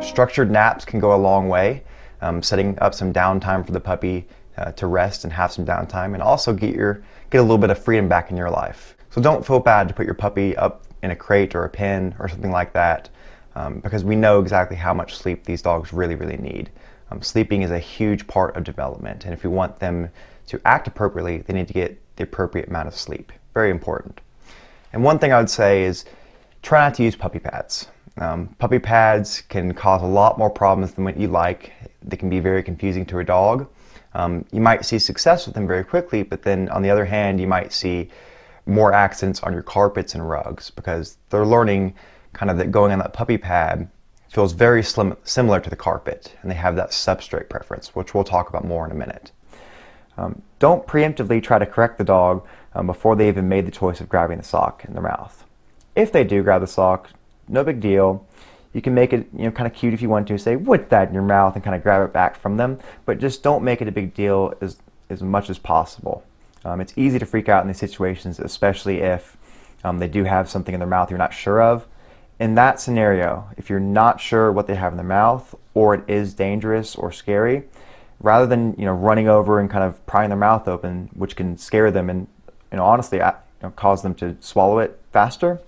Structured naps can go a long way, setting up some downtime for the puppy to rest and have some downtime, and also get a little bit of freedom back in your life. So don't feel bad to put your puppy up in a crate or a pen or something like that, because we know exactly how much sleep these dogs really, really need. Sleeping is a huge part of development, and if we want them to act appropriately, they need to get the appropriate amount of sleep. Very important. And one thing I would say is try not to use puppy pads. Puppy pads can cause a lot more problems than what you like. They can be very confusing to a dog. You might see success with them very quickly, but then on the other hand, you might see more accidents on your carpets and rugs because they're learning kind of that going on that puppy pad feels very similar to the carpet, and they have that substrate preference, which we'll talk about more in a minute. Don't preemptively try to correct the dog before they even made the choice of grabbing the sock in their mouth. If they do grab the sock, no big deal. You can make it kind of cute if you want to, say, "What's that in your mouth?" and kind of grab it back from them, but just don't make it a big deal as much as possible. It's easy to freak out in these situations, especially if they do have something in their mouth you're not sure of. In that scenario, if you're not sure what they have in their mouth or it is dangerous or scary, rather than running over and kind of prying their mouth open, which can scare them and honestly cause them to swallow it faster,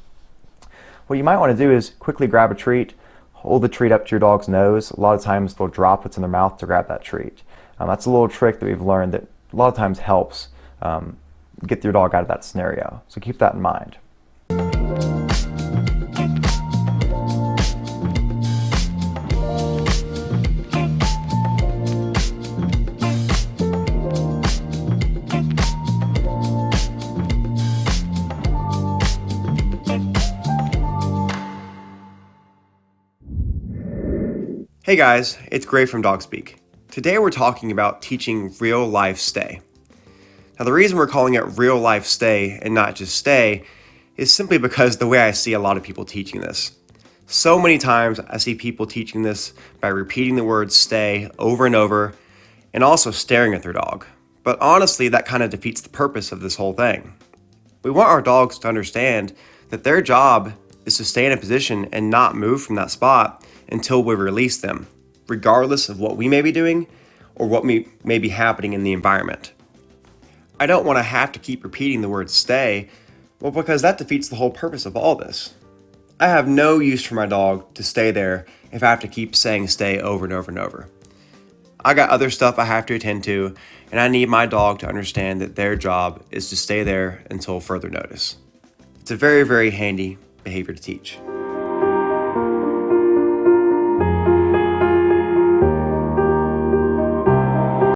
what you might want to do is quickly grab a treat, hold the treat up to your dog's nose. A lot of times they'll drop what's in their mouth to grab that treat. That's a little trick that we've learned that a lot of times helps get your dog out of that scenario. So keep that in mind. Hey guys, it's Gray from DogSpeak. Today we're talking about teaching real life stay. Now the reason we're calling it real life stay and not just stay is simply because the way I see a lot of people teaching this. So many times I see people teaching this by repeating the word stay over and over and also staring at their dog. But honestly, that kind of defeats the purpose of this whole thing. We want our dogs to understand that their job is to stay in a position and not move from that spot until we release them, regardless of what we may be doing or what may be happening in the environment. I don't want to have to keep repeating the word stay, well, because that defeats the whole purpose of all this. I have no use for my dog to stay there if I have to keep saying stay over and over and over. I got other stuff I have to attend to, and I need my dog to understand that their job is to stay there until further notice. It's a very, very handy behavior to teach.